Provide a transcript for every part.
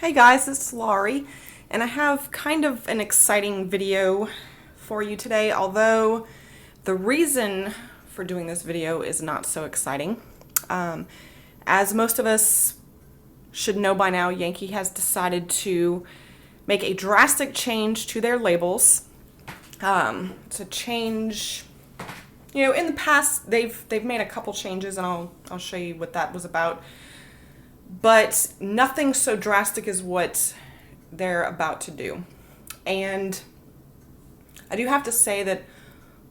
Hey guys, it's Laurie, and I have kind of an exciting video for you today, although the reason for doing this video is not so exciting. As most of us should know by now, Yankee has decided to make a drastic change to their labels. To change, in the past they've made a couple changes, and I'll show you what that was about. But nothing so drastic as what they're about to do. And I do have to say that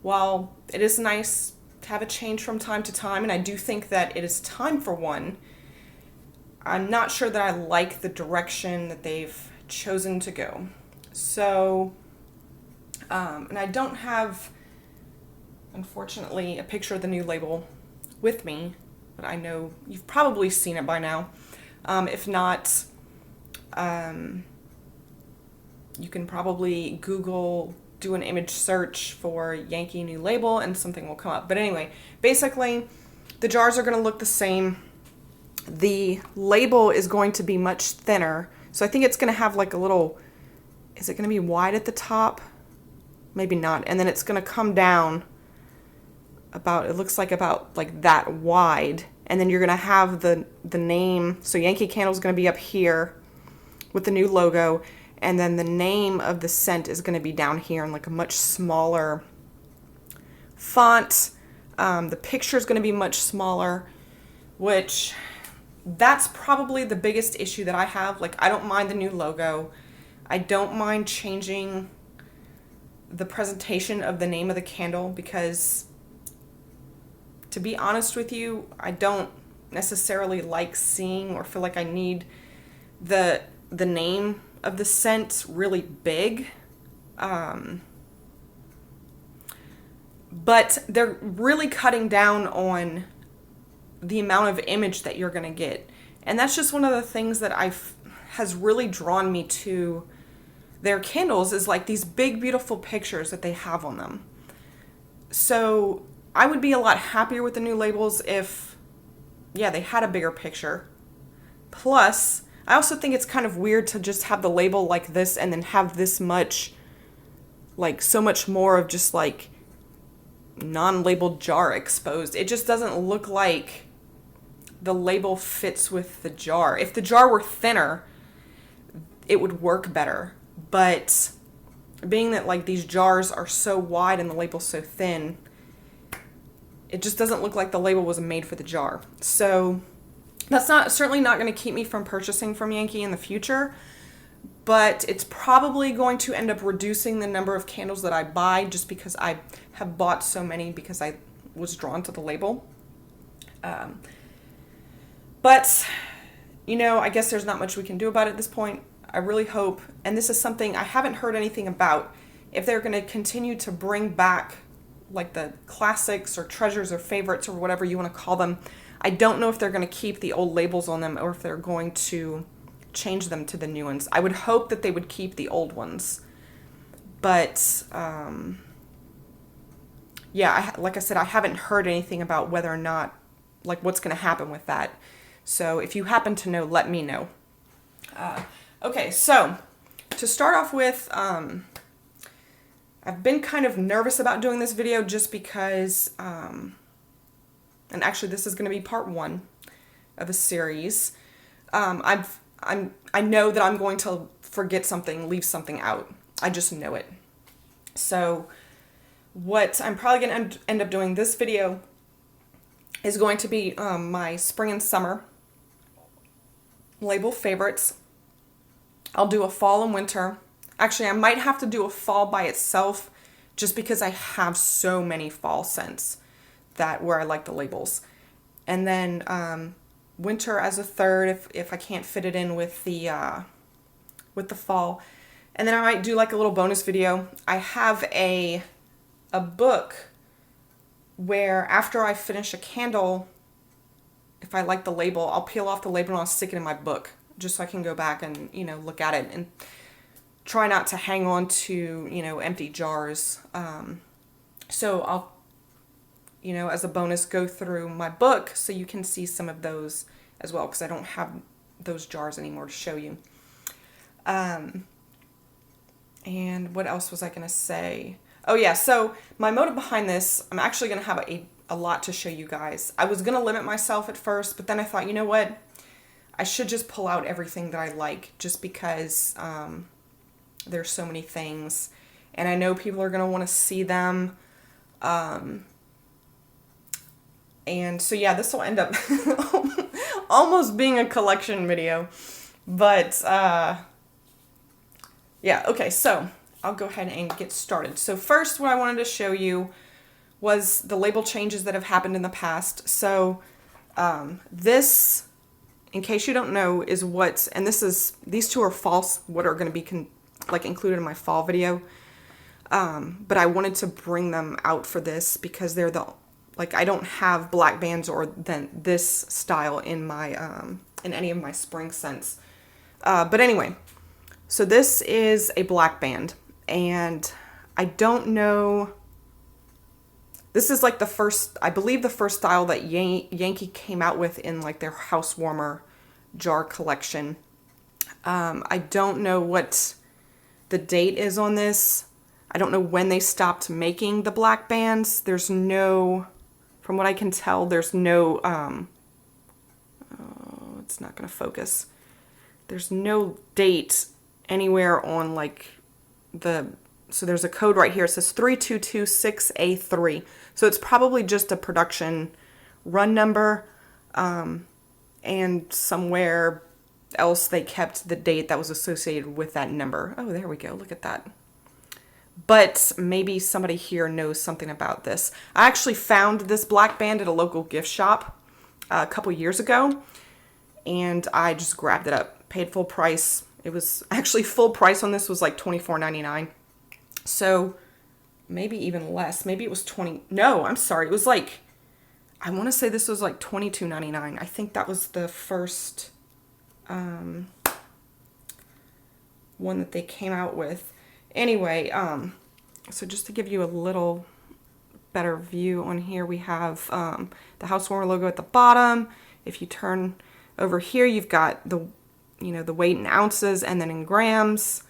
while it is nice to have a change from time to time, and I do think that it is time for one, I'm not sure that I like the direction that they've chosen to go. So, and I don't have, unfortunately, a picture of the new label with me, but I know you've probably seen it by now. If not, you can probably Google, do an image search for Yankee new label, and something will come up. But anyway, basically, the jars are going to look the same. The label is going to be much thinner. So I think it's going to have like a little, is it going to be wide at the top? Maybe not. And then it's going to come down about, it looks like about like that wide. And then you're going to have the name. So Yankee Candle is going to be up here with the new logo. And then the name of the scent is going to be down here in like a much smaller font. The picture is going to be much smaller, which that's probably the biggest issue that I have. Like, I don't mind the new logo. I don't mind changing the presentation of the name of the candle because, to be honest with you, I don't necessarily like seeing or feel like I need the name of the scent really big. But they're really cutting down on the amount of image that you're going to get. And that's just one of the things that has really drawn me to their candles, is like these big, beautiful pictures that they have on them. So I would be a lot happier with the new labels if, they had a bigger picture. Plus, I also think it's kind of weird to just have the label like this and then have this much, like so much more of just like non-labeled jar exposed. It just doesn't look like the label fits with the jar. If the jar were thinner, it would work better. But being that like these jars are so wide and the label's so thin, it just doesn't look like the label was made for the jar. So that's certainly not going to keep me from purchasing from Yankee in the future, but it's probably going to end up reducing the number of candles that I buy, just because I have bought so many because I was drawn to the label. But, I guess there's not much we can do about it at this point. I really hope, and this is something I haven't heard anything about, if they're going to continue to bring back like the classics or treasures or favorites or whatever you want to call them. I don't know if they're going to keep the old labels on them or if they're going to change them to the new ones. I would hope that they would keep the old ones. But, like I said, I haven't heard anything about whether or not, like what's going to happen with that. So if you happen to know, let me know. Okay, so to start off with, I've been kind of nervous about doing this video just because, and actually this is going to be part one of a series. I know that I'm going to forget something, leave something out. I just know it. So what I'm probably going to end up doing this video is going to be my spring and summer label favorites. I'll do a fall and winter. Actually, I might have to do a fall by itself just because I have so many fall scents where I like the labels. And then winter as a third if I can't fit it in with the fall. And then I might do like a little bonus video. I have a book where after I finish a candle, if I like the label, I'll peel off the label and I'll stick it in my book just so I can go back and, look at it and try not to hang on to, empty jars. So I'll, as a bonus, go through my book so you can see some of those as well, because I don't have those jars anymore to show you. And what else was I going to say? Oh yeah, so my motive behind this, I'm actually going to have a lot to show you guys. I was going to limit myself at first, but then I thought, you know what? I should just pull out everything that I like just because there's so many things. And I know people are going to want to see them. And so yeah, this will end up almost being a collection video. But yeah, okay, so I'll go ahead and get started. So first, what I wanted to show you was the label changes that have happened in the past. So this, in case you don't know, is what, and these two are false, what are going to be like included in my fall video. But I wanted to bring them out for this because they're like I don't have black bands or then this style in my in any of my spring scents. But anyway, so this is a black band, and I don't know. This is like the first, I believe the first style that Yankee came out with in like their house warmer jar collection. I don't know what the date is on this. I don't know when they stopped making the black bands. There's no, from what I can tell, there's no, oh, it's not going to focus. There's no date anywhere on like so there's a code right here. It says 3226A3. So it's probably just a production run number. And somewhere else they kept the date that was associated with that number. Oh, there we go. Look at that. But maybe somebody here knows something about this. I actually found this black band at a local gift shop a couple years ago, and I just grabbed it up, paid full price. It was actually full price on this was like $24.99. So maybe even less. Maybe it was no, I'm sorry. It was like, I want to say this was like $22.99. I think that was the first one that they came out with. Anyway, so just to give you a little better view on here, we have the housewarmer logo at the bottom. If you turn over here, you've got the weight in ounces and then in grams,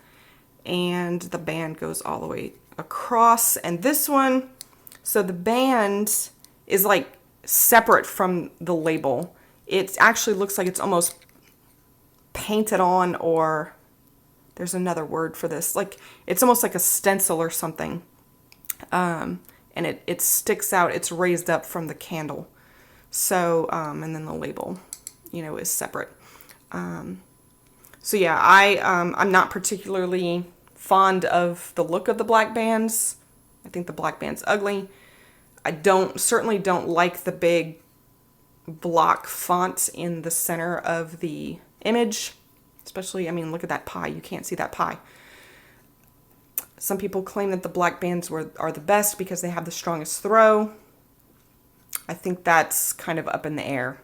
and the band goes all the way across. And this one, so the band is like separate from the label. It actually looks like it's almost painted on, or there's another word for this. Like it's almost like a stencil or something. And it sticks out. It's raised up from the candle. So, and then the label, is separate. So yeah, I'm not particularly fond of the look of the black bands. I think the black band's ugly. I certainly don't like the big block font in the center of the image. Especially, look at that pie. You can't see that pie. Some people claim that the black bands are the best because they have the strongest throw. I think that's kind of up in the air.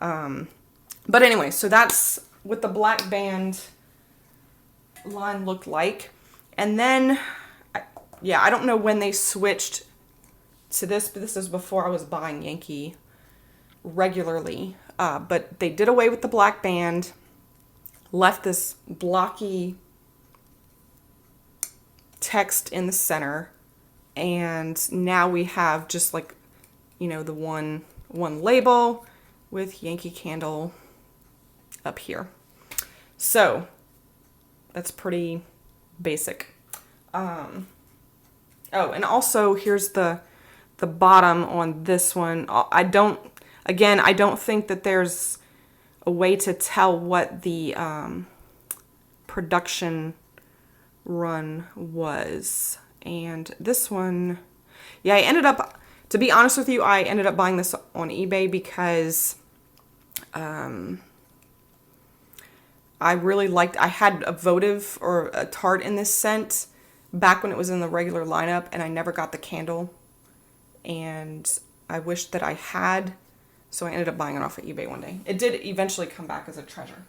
But anyway, so that's what the black band line looked like. And then, I don't know when they switched to this, but this is before I was buying Yankee regularly. But they did away with the black band, left this blocky text in the center, and now we have just like, the one label with Yankee Candle up here. So that's pretty basic. Oh, and also here's the bottom on this one. I don't think that there's a way to tell what the production run was. And this one, to be honest with you, I ended up buying this on eBay because I really liked, I had a votive or a tart in this scent back when it was in the regular lineup, and I never got the candle, and I wished that I had, so I ended up buying it off of eBay one day. It did eventually come back as a treasure,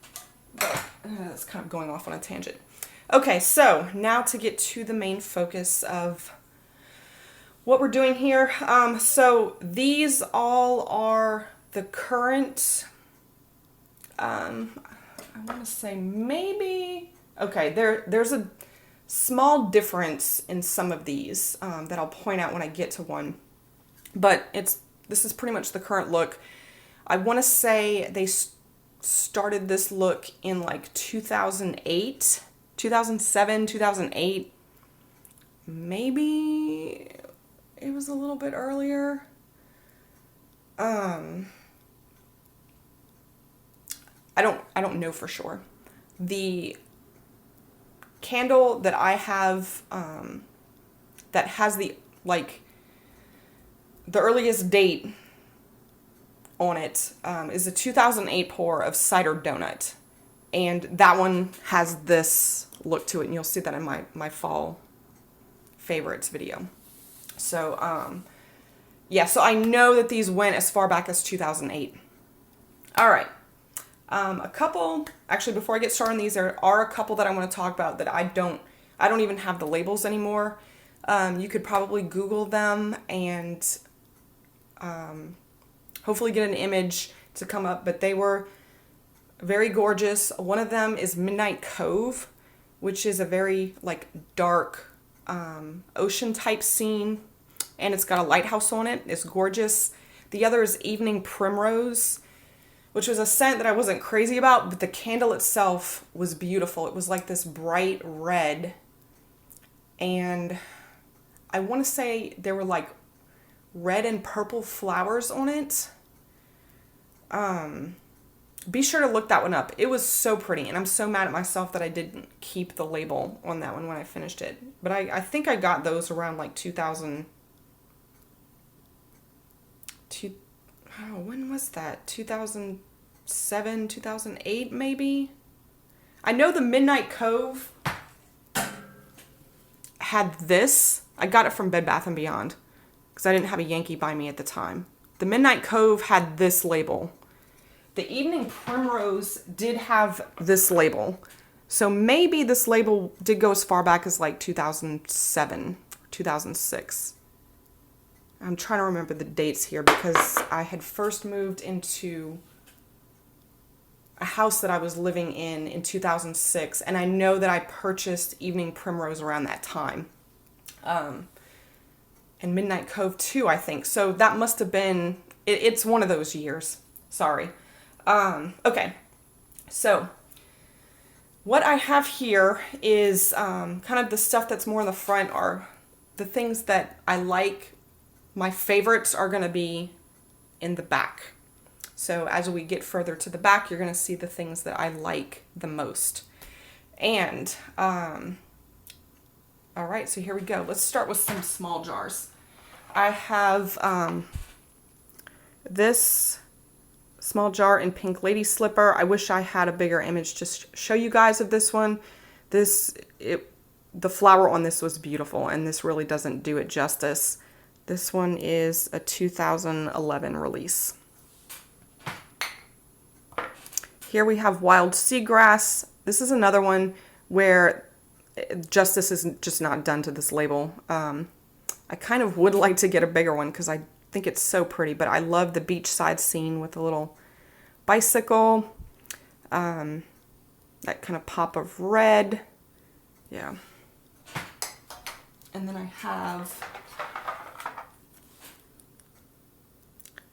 but it's kind of going off on a tangent. Okay, so now to get to the main focus of what we're doing here. So these all are the current, I want to say maybe, Okay, there's a small difference in some of these that I'll point out when I get to one. But this is pretty much the current look. I want to say they started this look in like 2008, 2007, 2008. Maybe it was a little bit earlier. I don't know for sure. The candle that I have that has the earliest date on it is a 2008 pour of Cider Donut, and that one has this look to it, and you'll see that in my fall favorites video. So yeah, so I know that these went as far back as 2008. All right. A couple, actually, before I get started on these, there are a couple that I want to talk about that I don't even have the labels anymore. You could probably Google them and hopefully get an image to come up, but they were very gorgeous. One of them is Midnight Cove, which is a very dark ocean type scene, and it's got a lighthouse on it. It's gorgeous. The other is Evening Primrose, which was a scent that I wasn't crazy about, but the candle itself was beautiful. It was like this bright red, and I want to say there were like red and purple flowers on it. Be sure to look that one up. It was so pretty, and I'm so mad at myself that I didn't keep the label on that one when I finished it. But I think I got those around like 2000. When was that? 2007, 2008 maybe? I know the Midnight Cove had this. I got it from Bed Bath & Beyond because I didn't have a Yankee by me at the time. The Midnight Cove had this label. The Evening Primrose did have this label. So maybe this label did go as far back as like 2007, 2006. I'm trying to remember the dates here because I had first moved into a house that I was living in 2006, and I know that I purchased Evening Primrose around that time. And Midnight Cove too, I think. So that must have been, it's one of those years. Sorry. Okay. So what I have here is kind of the stuff that's more in the front are the things that I like. My favorites are going to be in the back. So as we get further to the back, you're going to see the things that I like the most. And, all right, so here we go. Let's start with some small jars. I have this small jar in Pink Lady Slipper. I wish I had a bigger image to show you guys of this one. The flower on this was beautiful, and this really doesn't do it justice. This one is a 2011 release. Here we have Wild Seagrass. This is another one where justice is just not done to this label. I kind of would like to get a bigger one because I think it's so pretty, but I love the beachside scene with a little bicycle. That kind of pop of red. Yeah. And then I have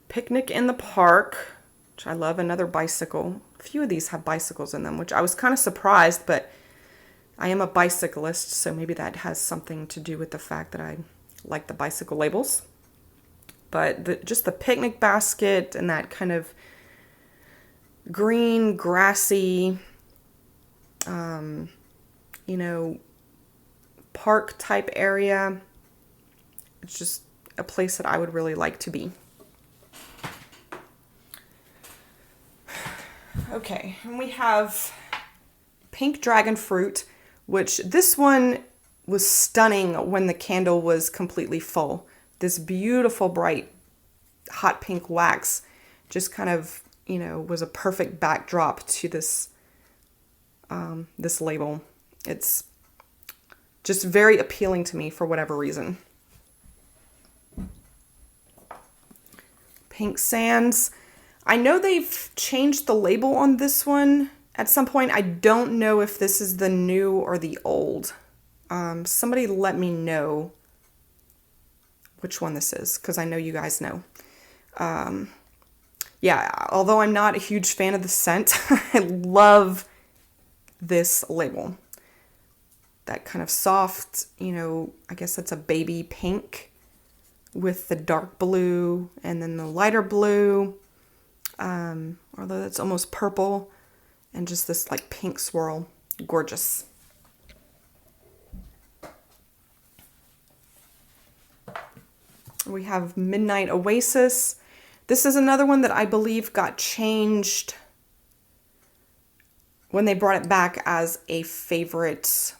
Picnic in the Park, which I love, another bicycle. A few of these have bicycles in them, which I was kind of surprised, but I am a bicyclist, so maybe that has something to do with the fact that I like the bicycle labels. But just the picnic basket and that kind of green, grassy, park type area. It's just a place that I would really like to be. Okay, and we have Pink Dragon Fruit, which this one was stunning when the candle was completely full. This beautiful, bright, hot pink wax just kind of, was a perfect backdrop to this, this label. It's just very appealing to me for whatever reason. Pink Sands. I know they've changed the label on this one, at some point. I don't know if this is the new or the old. Somebody let me know which one this is, because I know you guys know. Yeah, although I'm not a huge fan of the scent, I love this label. That kind of soft, you know, I guess that's a baby pink with the dark blue and then the lighter blue, although that's almost purple, and just this like pink swirl. Gorgeous. We have Midnight Oasis. This is another one that I believe got changed when they brought it back as a favorite.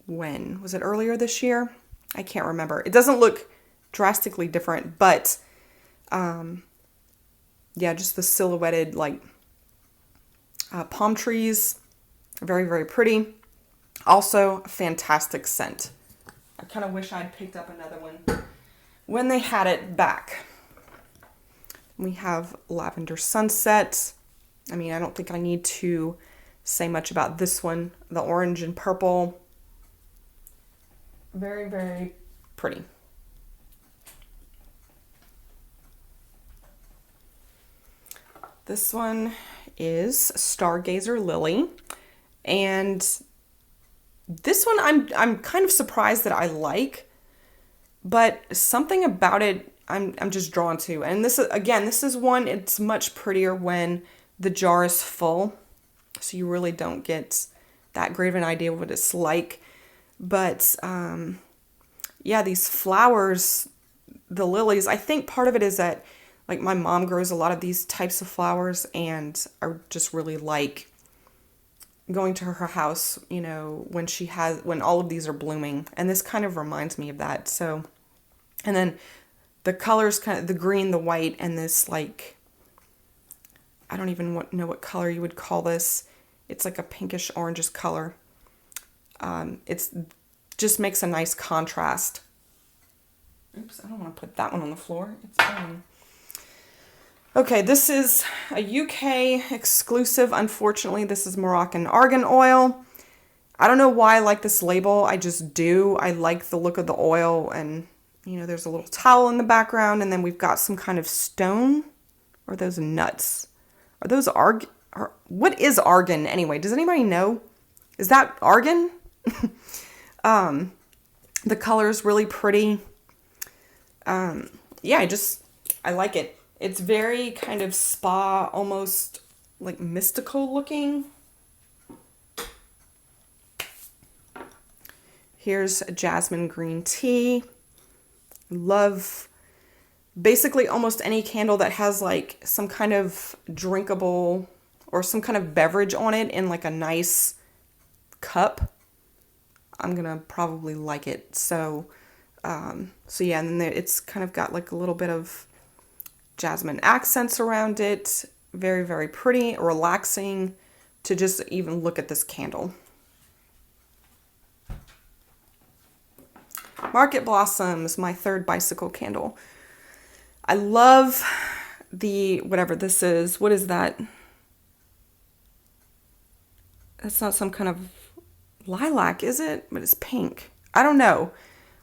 When? Was it earlier this year? I can't remember. It doesn't look drastically different, but yeah, just the silhouetted like palm trees. Very, very pretty. Also, a fantastic scent. I kind of wish I'd picked up another one when they had it back. We have Lavender Sunset. I mean, I don't think I need to say much about this one. The orange and purple. Very, very pretty. This one is Stargazer Lily. And this one I'm kind of surprised that I like, but something about it I'm just drawn to. And this is, again, this is one, it's much prettier when the jar is full, so you really don't get that great of an idea of what it's like. But yeah, these flowers, the lilies, I think part of it is that like my mom grows a lot of these types of flowers, and I just really like going to her house, you know, when all of these are blooming, and this kind of reminds me of that. So, and then the colors, kind of the green, the white, and this like, I don't even know what color you would call this. It's like a pinkish orangish color. It's just makes a nice contrast. Oops, I don't want to put that one on the floor. It's fine. Okay, this is a UK exclusive. Unfortunately, this is Moroccan argan oil. I don't know why I like this label. I just do. I like the look of the oil, and you know, there's a little towel in the background, and then we've got some kind of stone. Or are those nuts? Are those argan? What is argan anyway? Does anybody know? Is that argan? The color is really pretty. Yeah, I like it. It's very kind of spa, almost like mystical looking. Here's a jasmine green tea. Love basically almost any candle that has like some kind of drinkable or some kind of beverage on it in like a nice cup. I'm gonna probably like it. So yeah, and then it's kind of got like a little bit of jasmine accents around it. Very, very pretty, relaxing to just even look at this candle. Market Blossoms, my third bicycle candle. I love the, whatever this is. What is that? That's not some kind of lilac, is it? But it's pink. I don't know.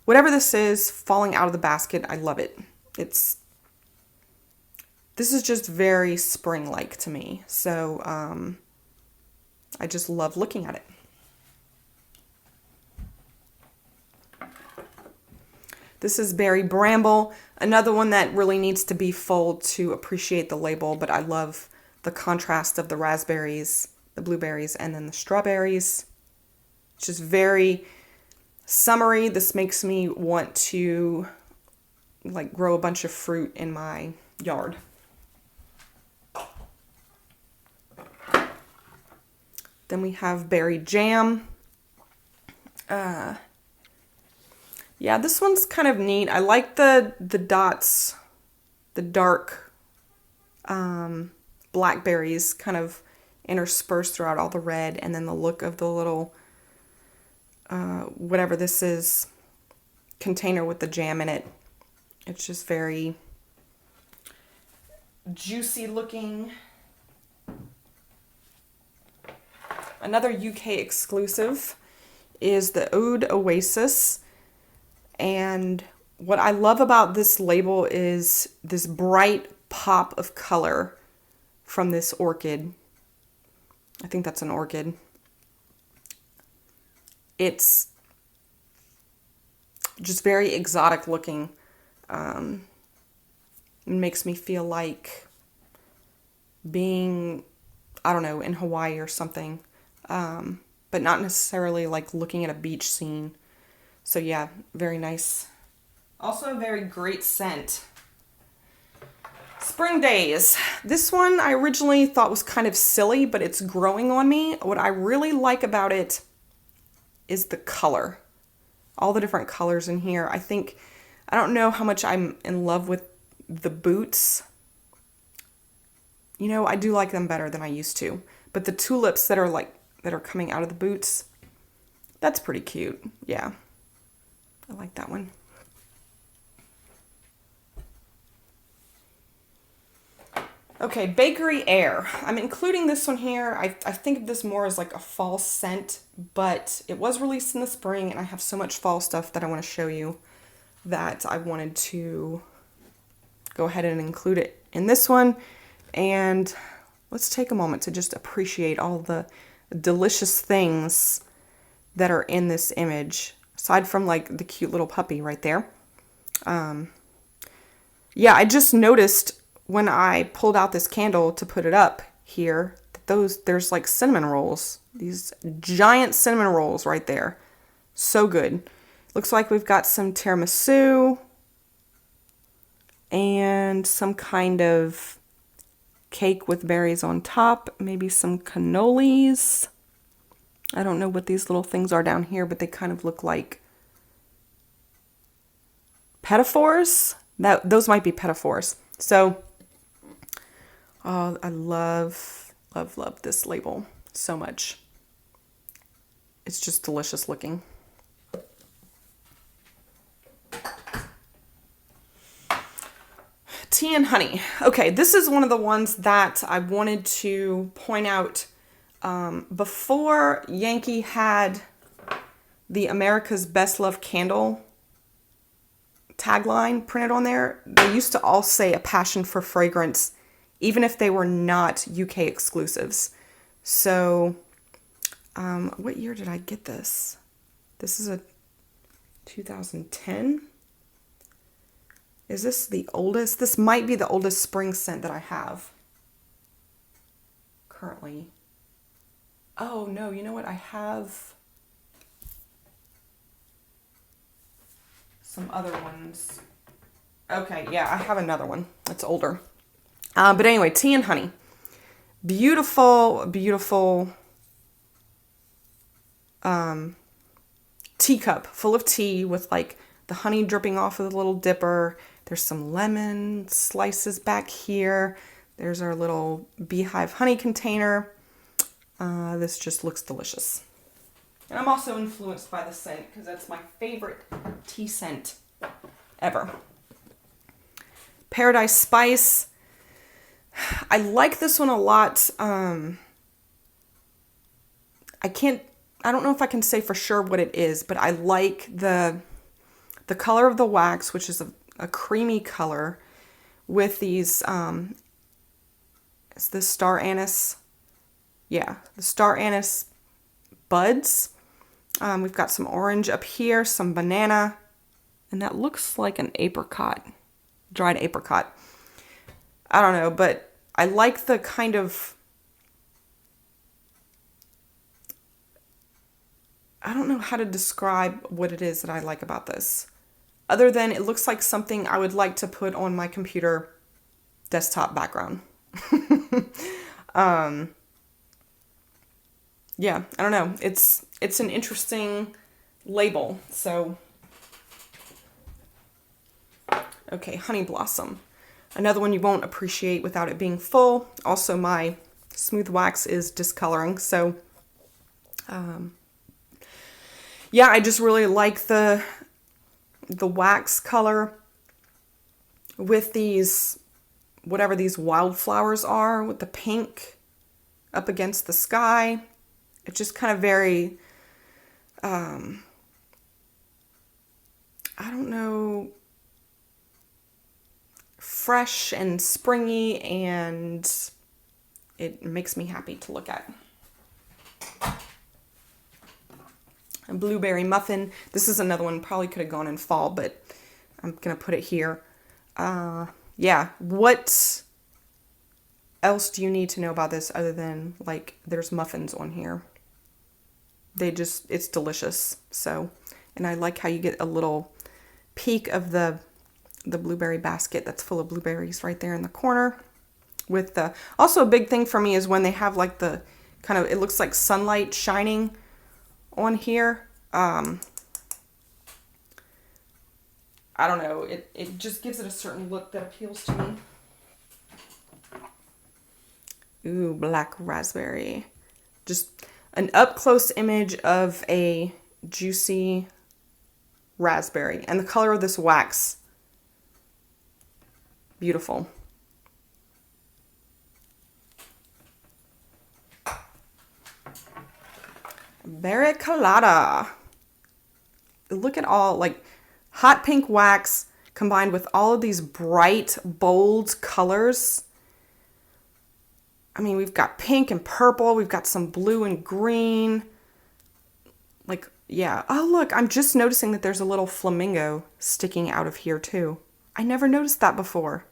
Whatever this is, falling out of the basket, I love it. This is just very spring-like to me. So, I just love looking at it. This is Berry Bramble, another one that really needs to be full to appreciate the label, but I love the contrast of the raspberries, the blueberries, and then the strawberries. It's just very summery. This makes me want to like grow a bunch of fruit in my yard. Then we have Berry Jam. Yeah, this one's kind of neat. I like the dots, the dark blackberries kind of interspersed throughout all the red, and then the look of the little, whatever this is, container with the jam in it. It's just very juicy looking. Another UK exclusive is the Oud Oasis. And what I love about this label is this bright pop of color from this orchid. I think that's an orchid. It's just very exotic looking. It makes me feel like being, I don't know, in Hawaii or something. But not necessarily like looking at a beach scene. So yeah, very nice. Also a very great scent. Spring Days. This one I originally thought was kind of silly, but it's growing on me. What I really like about it is the color. All the different colors in here. I don't know how much I'm in love with the boots. You know, I do like them better than I used to. But the tulips that are coming out of the boots, that's pretty cute. Yeah. I like that one. Okay, Bakery Air. I'm including this one here. I think of this more as like a fall scent, but it was released in the spring and I have so much fall stuff that I want to show you that I wanted to go ahead and include it in this one. And let's take a moment to just appreciate all the delicious things that are in this image, aside from like the cute little puppy right there. Yeah, I just noticed when I pulled out this candle to put it up here, there's like cinnamon rolls. These giant cinnamon rolls right there. So good. Looks like we've got some tiramisu and some kind of cake with berries on top. Maybe some cannolis. I don't know what these little things are down here, but they kind of look like pedophores. Those might be pedophores. So, oh, I love this label so much. It's just delicious looking. Tea and honey. Okay, this is one of the ones that I wanted to point out. Before Yankee had the America's Best Loved Candle tagline printed on there, they used to all say a passion for fragrance, even if they were not UK exclusives. So, what year did I get this? This is a 2010. Is this the oldest? This might be the oldest spring scent that I have currently. Oh no, you know what? I have some other ones. Okay, yeah, I have another one. It's older. But anyway, tea and honey. Beautiful, beautiful teacup full of tea with like the honey dripping off of the little dipper. There's some lemon slices back here. There's our little beehive honey container. This just looks delicious. And I'm also influenced by the scent because that's my favorite tea scent ever. Paradise Spice. I like this one a lot. I don't know if I can say for sure what it is, but I like the color of the wax, which is a creamy color with these, is this star anise? Yeah, the star anise buds. We've got some orange up here, some banana, and that looks like an apricot, dried apricot. I don't know, but I like the kind of, I don't know how to describe what it is that I like about this. Other than it looks like something I would like to put on my computer desktop background. Yeah, I don't know. It's an interesting label. So, okay, Honey Blossom. Another one you won't appreciate without it being full. Also, my smooth wax is discoloring. So, yeah, I just really like the wax color with these, whatever these wildflowers are, with the pink up against the sky. It's just kind of very, I don't know, fresh and springy, and it makes me happy to look at. A blueberry muffin. This is another one, probably could have gone in fall, but I'm gonna put it here. Yeah, what else do you need to know about this other than, like, there's muffins on here? It's delicious. So, and I like how you get a little peek of the blueberry basket that's full of blueberries right there in the corner. With the, also a big thing for me is when they have like the kind of, it looks like sunlight shining on here. I don't know, it just gives it a certain look that appeals to me. Ooh, black raspberry. Just an up-close image of a juicy raspberry. And the color of this wax, beautiful. Berry colada. Look at all, like, hot pink wax combined with all of these bright, bold colors. I mean, we've got pink and purple. We've got some blue and green. Like, yeah. Oh, look, I'm just noticing that there's a little flamingo sticking out of here, too. I never noticed that before.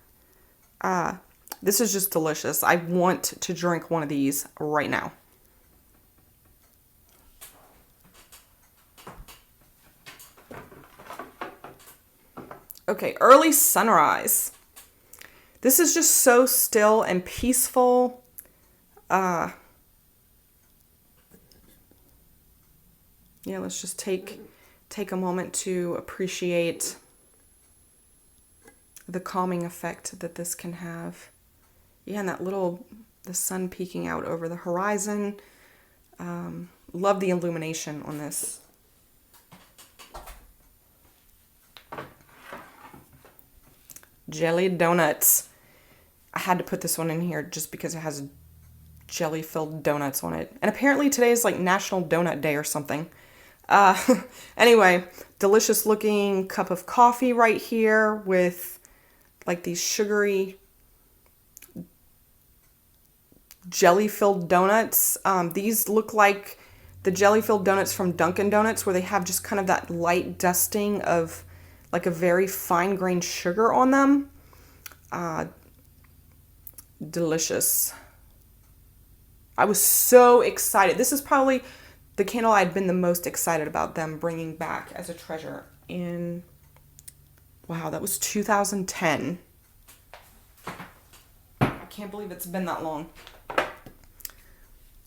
This is just delicious. I want to drink one of these right now. Okay, early sunrise. This is just so still and peaceful. Yeah, let's just take a moment to appreciate the calming effect that this can have. Yeah, and the sun peeking out over the horizon. Love the illumination on this. Jelly donuts. I had to put this one in here just because it has jelly-filled donuts on it. And apparently today is like National Donut Day or something. Anyway, delicious looking cup of coffee right here with like these sugary jelly-filled donuts. These look like the jelly-filled donuts from Dunkin' Donuts, where they have just kind of that light dusting of like a very fine-grained sugar on them. Delicious. I was so excited. This is probably the candle I'd been the most excited about them bringing back as a treasure in, wow, that was 2010. I can't believe it's been that long.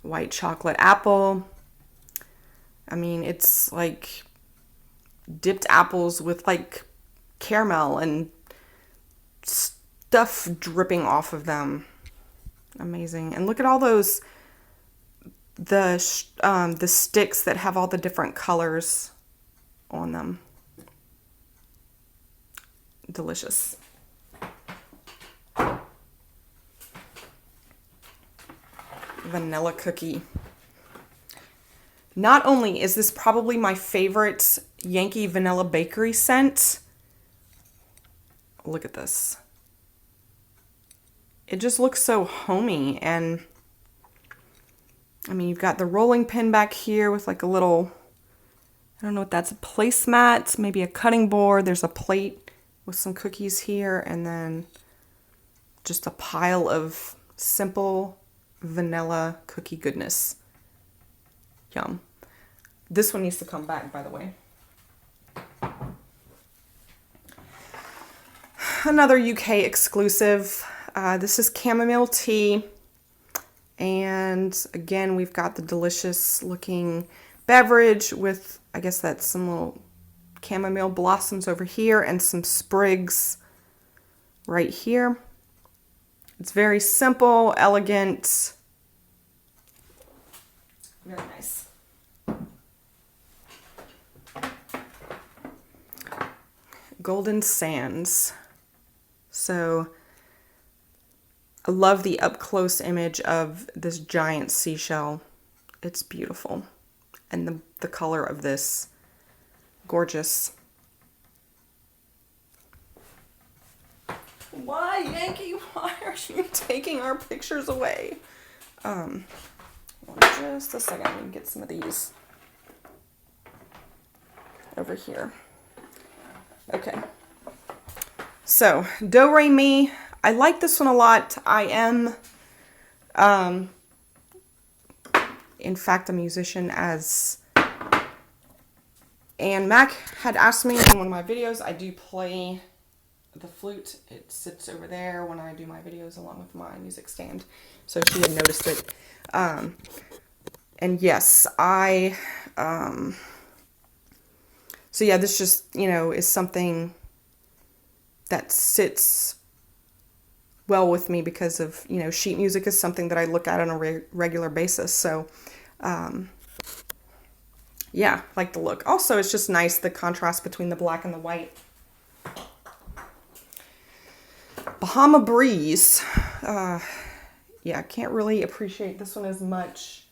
White chocolate apple. I mean, it's like dipped apples with like caramel and stuff dripping off of them. Amazing. And look at all those, the sticks that have all the different colors on them. Delicious. Vanilla cookie. Not only is this probably my favorite Yankee vanilla bakery scent, look at this. It just looks so homey, and I mean, you've got the rolling pin back here with like a little, I don't know what that's, a placemat, maybe a cutting board. There's a plate with some cookies here, and then just a pile of simple vanilla cookie goodness. Yum. This one needs to come back, by the way. Another UK exclusive. This is Chamomile Tea. And again, we've got the delicious looking beverage with, I guess that's some little chamomile blossoms over here and some sprigs right here. It's very simple, elegant. Very nice. Golden sands. So I love the up close image of this giant seashell. It's beautiful. And the color of this, gorgeous. Why, Yankee? Why are you taking our pictures away? Just a second. Let me get some of these over here. Okay. So, Do Re Mi. I like this one a lot. I am, in fact, a musician, as Ann Mac had asked me in one of my videos. I do play the flute. It sits over there when I do my videos along with my music stand. So she had noticed it. And yes, so yeah, this just, you know, is something that sits well with me because of, you know, sheet music is something that I look at on a regular basis. So, yeah, like the look. Also, it's just nice, the contrast between the black and the white. Bahama Breeze. Yeah, I can't really appreciate this one as much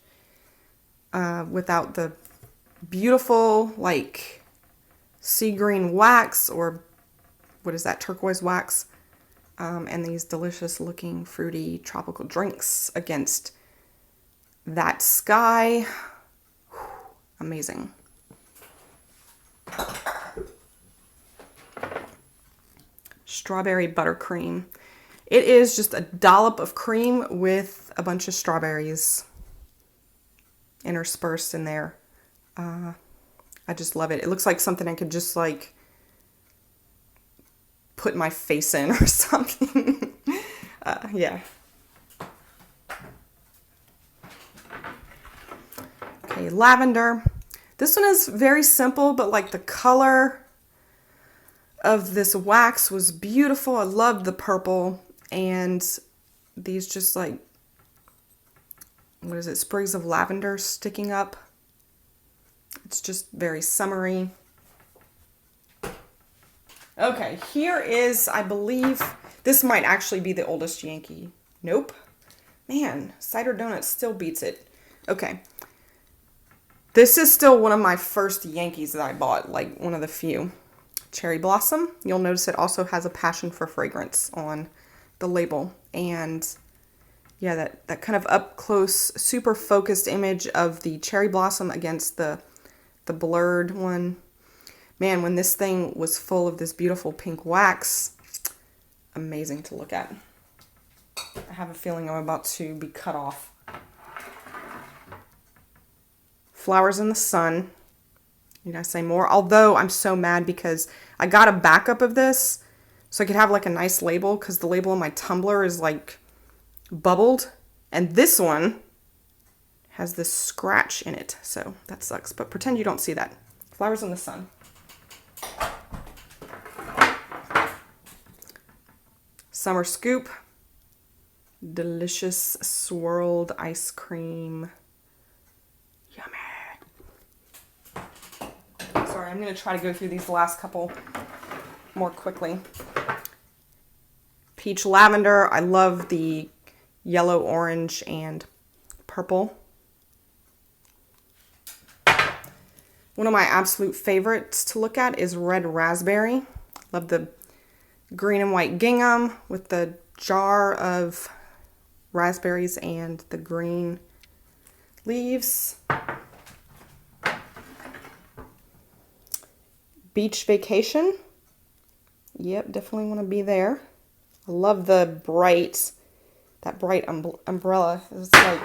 without the beautiful, like, sea green wax, or what is that, turquoise wax, and these delicious looking fruity tropical drinks against that sky. Whew, amazing. Strawberry buttercream. It is just a dollop of cream with a bunch of strawberries interspersed in there. I just love it. It looks like something I could just like put my face in or something. Yeah. Okay, Lavender. This one is very simple, but like the color of this wax was beautiful. I loved the purple, and these just like, what is it, sprigs of lavender sticking up. It's just very summery. Okay, here is, I believe, this might actually be the oldest Yankee. Nope. Man, Cider Donut still beats it. Okay. This is still one of my first Yankees that I bought, like one of the few. Cherry Blossom. You'll notice it also has a passion for fragrance on the label. And yeah, that kind of up close, super focused image of the cherry blossom against the blurred one. Man, when this thing was full of this beautiful pink wax, amazing to look at. I have a feeling I'm about to be cut off. Flowers in the Sun. Need I say more? Although I'm so mad because I got a backup of this so I could have like a nice label, because the label on my tumbler is like bubbled, and this one has this scratch in it, so that sucks. But pretend you don't see that. Flowers in the Sun. Summer Scoop. Delicious swirled ice cream. Yummy. Sorry, I'm going to try to go through these last couple more quickly. Peach Lavender. I love the yellow, orange, and purple. One of my absolute favorites to look at is Red Raspberry. Love the green and white gingham with the jar of raspberries and the green leaves. Beach Vacation. Yep, definitely want to be there. I love the that bright umbrella. It's like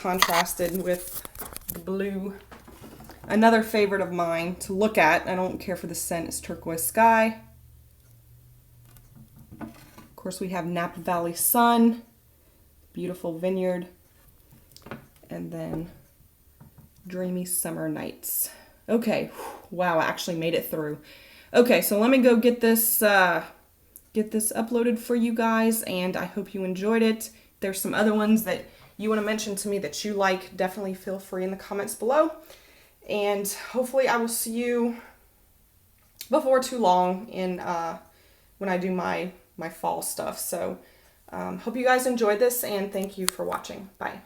contrasted with the blue. Another favorite of mine to look at, I don't care for the scent, is Turquoise Sky. Of course, we have Napa Valley Sun, beautiful vineyard, and then Dreamy Summer Nights. Okay, wow, I actually made it through. Okay, so let me go get this uploaded for you guys, and I hope you enjoyed it. If there's some other ones that you want to mention to me that you like, definitely feel free in the comments below. And hopefully I will see you before too long in when I do my fall stuff. So hope you guys enjoyed this, and thank you for watching. Bye.